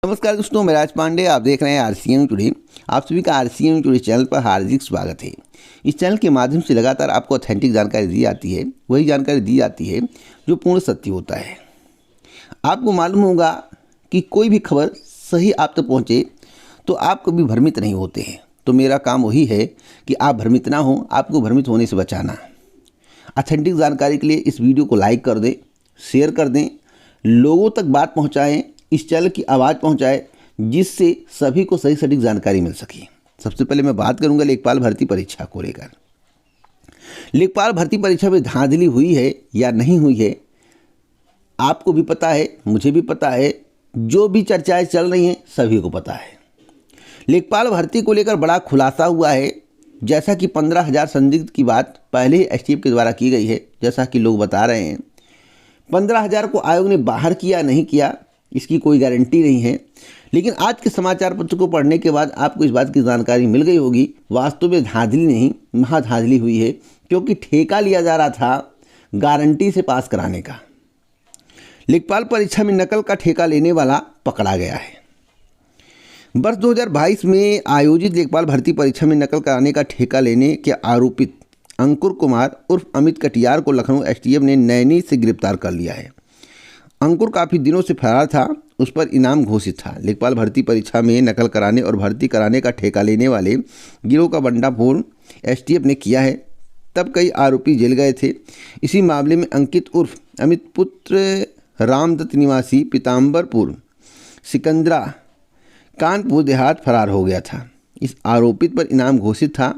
नमस्कार दोस्तों, मैं राज पांडे। आप देख रहे हैं आरसीएम टुडे। आप सभी का आरसीएम टुडे चैनल पर हार्दिक स्वागत है। इस चैनल के माध्यम से लगातार आपको ऑथेंटिक जानकारी दी जाती है, वही जानकारी दी जाती है जो पूर्ण सत्य होता है। आपको मालूम होगा कि कोई भी खबर सही आप तक पहुँचे तो आप कभी भ्रमित नहीं होते हैं। तो मेरा काम वही है कि आप भ्रमित ना हो, आपको भ्रमित होने से बचाना। ऑथेंटिक जानकारी के लिए इस वीडियो को लाइक कर दें, शेयर कर दें, लोगों तक बात पहुँचाएँ, इस चैनल की आवाज़ पहुंचाए, जिससे सभी को सही सटीक जानकारी मिल सके। सबसे पहले मैं बात करूंगा लेखपाल भर्ती परीक्षा को लेकर। लेखपाल भर्ती परीक्षा में धांधली हुई है या नहीं हुई है, आपको भी पता है, मुझे भी पता है, जो भी चर्चाएं चल रही हैं सभी को पता है। लेखपाल भर्ती को लेकर बड़ा खुलासा हुआ है। जैसा कि 15,000 संदिग्ध की बात पहले ही एसटीएफ के द्वारा की गई है, जैसा कि लोग बता रहे हैं। 15,000 को आयोग ने बाहर किया नहीं किया इसकी कोई गारंटी नहीं है, लेकिन आज के समाचार पत्र को पढ़ने के बाद आपको इस बात की जानकारी मिल गई होगी। वास्तव में धांधली नहीं, महाधांधली हुई है, क्योंकि ठेका लिया जा रहा था गारंटी से पास कराने का। लेखपाल परीक्षा में नकल का ठेका लेने वाला पकड़ा गया है। वर्ष 2022 में आयोजित लेखपाल भर्ती परीक्षा में नकल कराने का ठेका लेने के आरोपित अंकुर कुमार उर्फ अमित कटियार को लखनऊ एसटीएफ ने नैनी से गिरफ्तार कर लिया है। अंकुर काफ़ी दिनों से फरार था, उस पर इनाम घोषित था। लेखपाल भर्ती परीक्षा में नकल कराने और भर्ती कराने का ठेका लेने वाले गिरोह का भंडाफोड़ एसटीएफ ने किया है। तब कई आरोपी जेल गए थे। इसी मामले में अंकित उर्फ अमित पुत्र रामदत्त निवासी पीताम्बरपुर सिकंदरा कानपुर देहात फरार हो गया था। इस आरोपित पर इनाम घोषित था।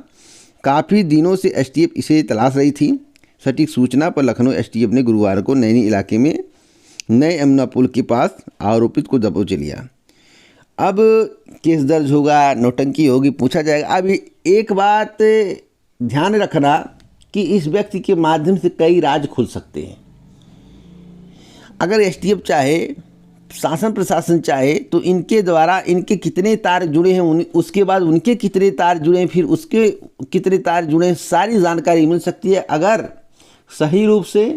काफ़ी दिनों से एसटीएफ इसे तलाश रही थी। सटीक सूचना पर लखनऊ एसटीएफ ने गुरुवार को नैनी इलाके में नए यमुना पुल के पास आरोपित को दबोच लिया। अब केस दर्ज होगा, नौटंकी होगी, पूछा जाएगा। अब एक बात ध्यान रखना कि इस व्यक्ति के माध्यम से कई राज खुल सकते हैं। अगर एसटीएफ चाहे, शासन प्रशासन चाहे, तो इनके द्वारा इनके कितने तार जुड़े हैं, उसके बाद उनके कितने तार जुड़े हैं, फिर उसके कितने तार जुड़े हैं, सारी जानकारी मिल सकती है। अगर सही रूप से,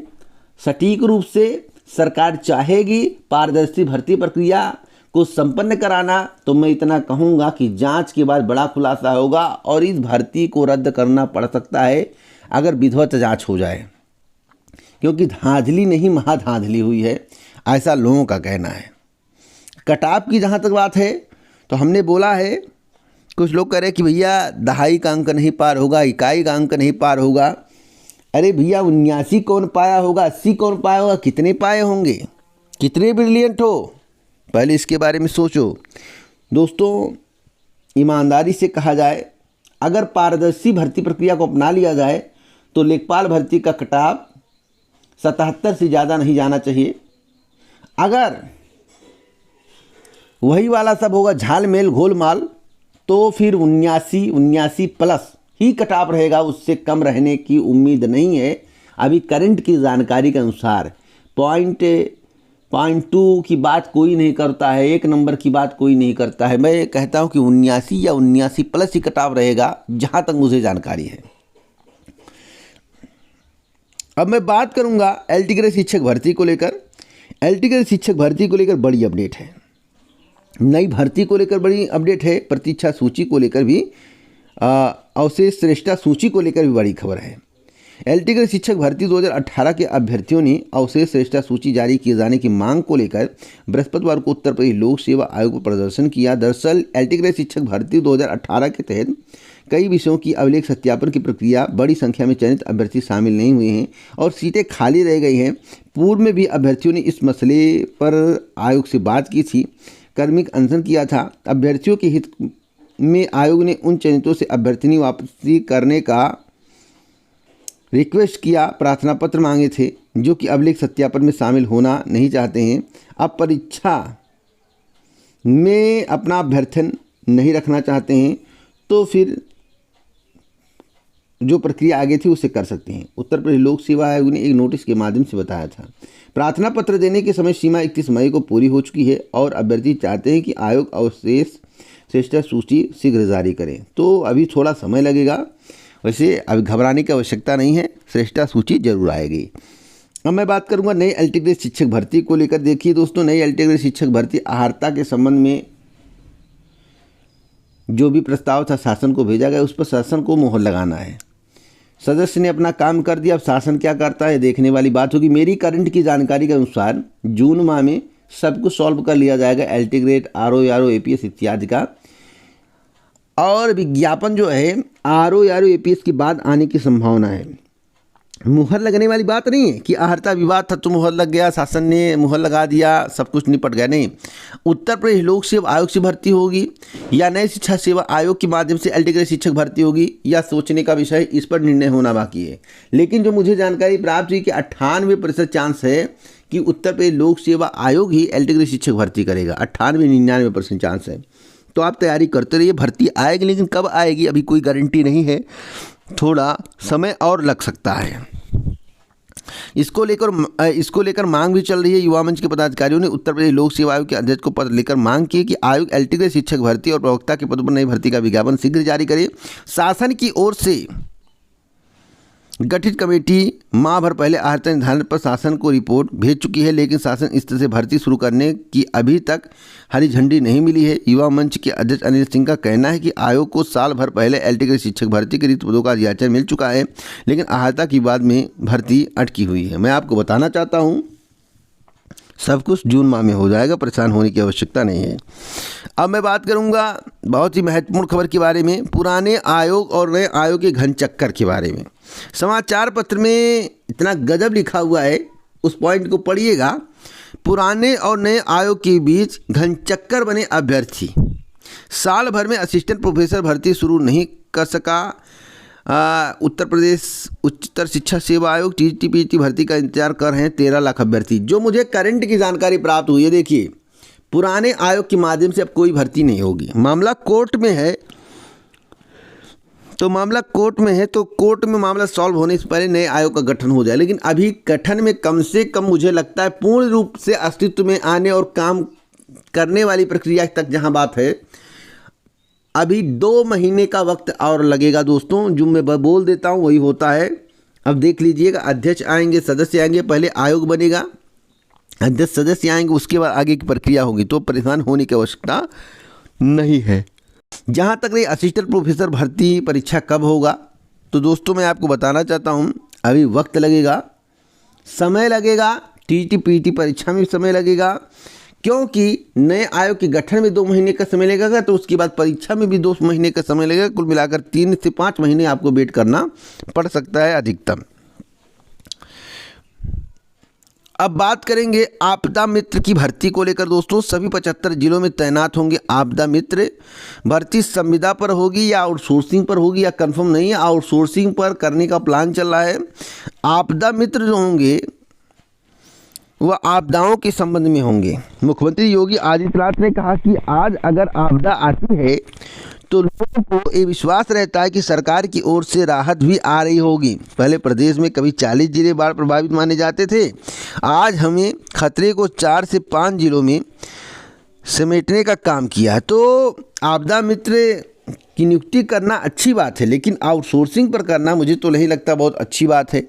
सटीक रूप से सरकार चाहेगी पारदर्शी भर्ती प्रक्रिया को संपन्न कराना, तो मैं इतना कहूँगा कि जांच के बाद बड़ा खुलासा होगा और इस भर्ती को रद्द करना पड़ सकता है अगर विधिवत जांच हो जाए, क्योंकि धांधली नहीं महाधांधली हुई है, ऐसा लोगों का कहना है। कटाव की जहाँ तक बात है, तो हमने बोला है, कुछ लोग कह रहे हैं कि भैया दहाई का अंक नहीं पार होगा, इकाई का अंक नहीं पार होगा। अरे भैया 79 कौन पाया होगा, 80 कौन पाया होगा, कितने पाए होंगे, कितने ब्रिलियंट हो, पहले इसके बारे में सोचो। दोस्तों, ईमानदारी से कहा जाए, अगर पारदर्शी भर्ती प्रक्रिया को अपना लिया जाए तो लेखपाल भर्ती का कटाव 77 से ज़्यादा नहीं जाना चाहिए। अगर वही वाला सब होगा झालमेल घोलमाल, तो फिर 79 प्लस ही कटाव रहेगा, उससे कम रहने की उम्मीद नहीं है। अभी करंट की जानकारी के अनुसार पॉइंट 2 की बात कोई नहीं करता है, 1 नंबर की बात कोई नहीं करता है। मैं कहता हूं कि 79 या 79 प्लस ही कटाव रहेगा, जहां तक मुझे जानकारी है। अब मैं बात करूंगा एलटी ग्रेड शिक्षक भर्ती को लेकर। एलटी ग्रेड शिक्षक भर्ती को लेकर बड़ी अपडेट है, नई भर्ती को लेकर बड़ी अपडेट है। प्रतीक्षा सूची को लेकर भी, अवशेष श्रेष्ठता सूची को लेकर भी बड़ी खबर है। एलटी ग्रेड शिक्षक भर्ती 2018 के अभ्यर्थियों ने अवशेष श्रेष्ठता सूची जारी किए जाने की मांग को लेकर बृहस्पतिवार को उत्तर प्रदेश लोक सेवा आयोग पर प्रदर्शन किया। दरअसल एलटी ग्रेड शिक्षक भर्ती 2018 के तहत कई विषयों की अभिलेख सत्यापन की प्रक्रिया, बड़ी संख्या में चयनित अभ्यर्थी शामिल नहीं हुए हैं और सीटें खाली रह गई हैं। पूर्व में भी अभ्यर्थियों ने इस मसले पर आयोग से बात की थी, कार्मिक अनशन किया था। अभ्यर्थियों के हित में आयोग ने उन चयनितों से अभ्यर्थी वापसी करने का रिक्वेस्ट किया, प्रार्थना पत्र मांगे थे, जो कि अभिलेख सत्यापन में शामिल होना नहीं चाहते हैं। अब परीक्षा में अपना अभ्यर्थन नहीं रखना चाहते हैं, तो फिर जो प्रक्रिया आगे थी उसे कर सकते हैं। उत्तर प्रदेश लोक सेवा आयोग ने एक नोटिस के माध्यम से बताया था। प्रार्थना पत्र देने की समय सीमा 31 मई को पूरी हो चुकी है और अभ्यर्थी चाहते हैं कि आयोग अवशेष श्रेष्ठता सूची शीघ्र जारी करें, तो अभी थोड़ा समय लगेगा। वैसे अभी घबराने की आवश्यकता नहीं है, श्रेष्ठता सूची जरूर आएगी। अब मैं बात करूंगा नई एलटी ग्रेड शिक्षक भर्ती को लेकर। देखिए दोस्तों, नई एलटी ग्रेड शिक्षक भर्ती अहर्ता के संबंध में जो भी प्रस्ताव था शासन को भेजा गया, उस पर शासन को मोहर लगाना है। सदस्य ने अपना काम कर दिया, अब शासन क्या करता है देखने वाली बात होगी। मेरी करंट की जानकारी के अनुसार जून माह में सब कुछ सॉल्व कर लिया जाएगा, एलटी ग्रेड, आरओ एपीएस इत्यादि का। और विज्ञापन जो है आरओ एपीएस के बाद आने की संभावना है। मुहर लगने वाली बात नहीं है कि अहर्ता विवाद था तो मुहर लग गया, शासन ने मुहर लगा दिया, सब कुछ निपट गया, नहीं। उत्तर प्रदेश लोक सेवा आयोग से भर्ती होगी या नए शिक्षा सेवा आयोग के माध्यम से एलटी ग्रेड शिक्षक भर्ती होगी, या सोचने का विषय, इस पर निर्णय होना बाकी है। लेकिन जो मुझे जानकारी प्राप्त हुई कि 98% चांस है कि उत्तर प्रदेश लोक सेवा आयोग ही एलटी ग्रेड शिक्षक भर्ती करेगा। 98-99% चांस है। तो आप तैयारी करते रहिए, भर्ती आएगी, लेकिन कब आएगी अभी कोई गारंटी नहीं है, थोड़ा समय और लग सकता है। इसको लेकर मांग भी चल रही है। युवा मंच के पदाधिकारियों ने उत्तर प्रदेश लोक सेवा आयोग के अध्यक्ष को पत्र लिखकर मांग की कि आयोग एलटी ग्रेड शिक्षक भर्ती और प्रवक्ता के पदों पर नई भर्ती का विज्ञापन शीघ्र जारी करे। शासन की ओर से गठित कमेटी माह भर पहले अहर्ता निर्धारण पर शासन को रिपोर्ट भेज चुकी है, लेकिन शासन इस तरह से भर्ती शुरू करने की अभी तक हरी झंडी नहीं मिली है। युवा मंच के अध्यक्ष अनिल सिंह का कहना है कि आयोग को साल भर पहले एलटी ग्रेड शिक्षक भर्ती के रिक्त पदों का याचना मिल चुका है, लेकिन अहर्ता की बाद में भर्ती अटकी हुई है। मैं आपको बताना चाहता हूँ सब कुछ जून माह में हो जाएगा, परेशान होने की आवश्यकता नहीं है। अब मैं बात करूंगा बहुत ही महत्वपूर्ण खबर के बारे में, पुराने आयोग और नए आयोग के घन चक्कर के बारे में। समाचार पत्र में इतना गजब लिखा हुआ है, उस पॉइंट को पढ़िएगा। पुराने और नए आयोग के बीच घन चक्कर बने अभ्यर्थी, साल भर में असिस्टेंट प्रोफेसर भर्ती शुरू नहीं कर सका। उत्तर प्रदेश उच्चतर शिक्षा सेवा आयोग टीटीपीटी भर्ती का इंतजार कर रहे हैं 13 लाख अभ्यर्थी। जो मुझे करंट की जानकारी प्राप्त हुई है, देखिए पुराने आयोग के माध्यम से अब कोई भर्ती नहीं होगी। मामला कोर्ट में है, तो कोर्ट में मामला सॉल्व होने से पहले नए आयोग का गठन हो जाए। लेकिन अभी गठन में कम से कम मुझे लगता है पूर्ण रूप से अस्तित्व में आने और काम करने वाली प्रक्रिया तक जहां बात है, अभी 2 महीने का वक्त और लगेगा दोस्तों। जो मैं बोल देता हूँ वही होता है। अब देख लीजिएगा, अध्यक्ष आएंगे, सदस्य आएंगे, पहले आयोग बनेगा, अध्यक्ष सदस्य आएंगे, उसके बाद आगे की प्रक्रिया होगी। तो परेशान होने की आवश्यकता नहीं है। जहाँ तक रही असिस्टेंट प्रोफेसर भर्ती परीक्षा कब होगा, तो दोस्तों मैं आपको बताना चाहता हूँ अभी वक्त लगेगा, समय लगेगा। टीटीपीटी परीक्षा में समय लगेगा, क्योंकि नए आयोग के गठन में 2 महीने का समय लगेगा, तो उसके बाद परीक्षा में भी 2 महीने का समय लगेगा। कुल मिलाकर 3 से 5 महीने आपको वेट करना पड़ सकता है अधिकतम। अब बात करेंगे आपदा मित्र की भर्ती को लेकर दोस्तों। सभी 75 जिलों में तैनात होंगे आपदा मित्र। भर्ती संविदा पर होगी या आउटसोर्सिंग पर होगी, या कंफर्म नहीं है। आउटसोर्सिंग पर करने का प्लान चल रहा है। आपदा मित्र जो होंगे वह आपदाओं के संबंध में होंगे। मुख्यमंत्री योगी आदित्यनाथ ने कहा कि आज अगर आपदा आती है तो लोगों को ये विश्वास रहता है कि सरकार की ओर से राहत भी आ रही होगी। पहले प्रदेश में कभी 40 जिले बाढ़ प्रभावित माने जाते थे, आज हमें खतरे को 4 से 5 जिलों में समेटने का काम किया है। तो आपदा मित्र की नियुक्ति करना अच्छी बात है, लेकिन आउटसोर्सिंग पर करना मुझे तो नहीं लगता बहुत अच्छी बात है।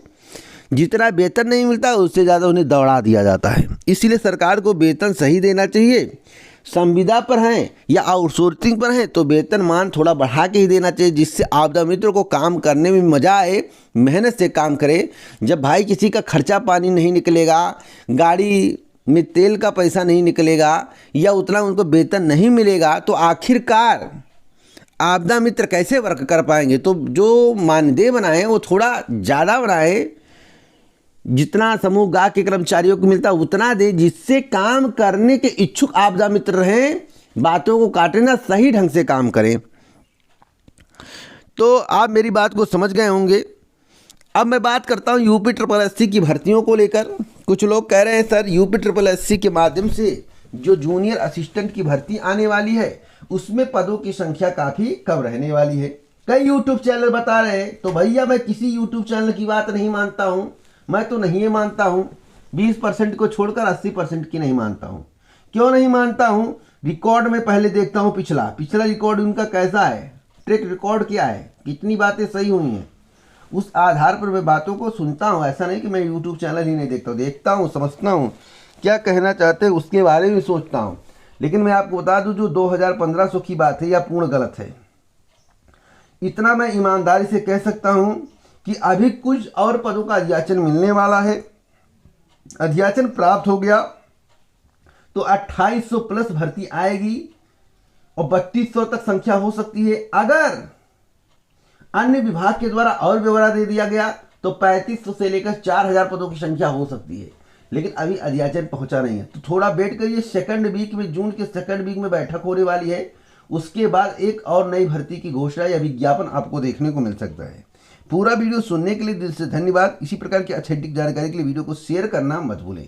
जितना वेतन नहीं मिलता उससे ज़्यादा उन्हें दौड़ा दिया जाता है। इसलिए सरकार को वेतन सही देना चाहिए। संविदा पर हैं या आउटसोर्सिंग पर हैं तो वेतन मान थोड़ा बढ़ा के ही देना चाहिए, जिससे आपदा मित्र को काम करने में मज़ा आए, मेहनत से काम करे। जब भाई किसी का खर्चा पानी नहीं निकलेगा, गाड़ी में तेल का पैसा नहीं निकलेगा, या उतना उनको वेतन नहीं मिलेगा, तो आखिरकार आपदा मित्र कैसे वर्क कर पाएंगे। तो जो मानदेय बनाए वो थोड़ा ज़्यादा बनाए, जितना समूह गा के कर्मचारियों को मिलता उतना दे, जिससे काम करने के इच्छुक आपदा मित्र रहें, बातों को काटें ना, सही ढंग से काम करें। तो आप मेरी बात को समझ गए होंगे। अब मैं बात करता हूं यूपी SSS की भर्तियों को लेकर। कुछ लोग कह रहे हैं सर यूपी SSS के माध्यम से जो जूनियर असिस्टेंट की भर्ती आने वाली है उसमें पदों की संख्या काफ़ी कम रहने वाली है। कई यूट्यूब चैनल बता रहे हैं। तो भैया मैं किसी यूट्यूब चैनल की बात नहीं मानता हूँ, मैं तो नहीं मानता हूँ। 20% को छोड़कर 80% की नहीं मानता हूँ। क्यों नहीं मानता हूँ? रिकॉर्ड में पहले देखता हूँ पिछला रिकॉर्ड उनका कैसा है, ट्रैक रिकॉर्ड क्या है, कितनी बातें सही हुई हैं, उस आधार पर मैं बातों को सुनता हूँ। ऐसा नहीं कि मैं यूट्यूब चैनल ही नहीं देखता हूँ, देखता हूँ, समझता हूँ क्या कहना चाहते हैं, उसके बारे में सोचता हूँ। लेकिन मैं आपको बता दूँ जो 2500 की बात है यह पूर्ण गलत है। इतना मैं ईमानदारी से कह सकता हूँ कि अभी कुछ और पदों का अध्याचन मिलने वाला है। अध्याचन प्राप्त हो गया तो 2800 प्लस भर्ती आएगी और 3200 तक संख्या हो सकती है। अगर अन्य विभाग के द्वारा और ब्यौरा दे दिया गया तो 3500 से लेकर 4000 पदों की संख्या हो सकती है। लेकिन अभी अध्याचन पहुंचा नहीं है, तो थोड़ा वेट करिए। सेकंड वीक में, जून के सेकंड वीक में बैठक होने वाली है। उसके बाद एक और नई भर्ती की घोषणा या विज्ञापन आपको देखने को मिल सकता है। पूरा वीडियो सुनने के लिए दिल से धन्यवाद। इसी प्रकार की ऑथेंटिक जानकारी के लिए वीडियो को शेयर करना मत भूलें।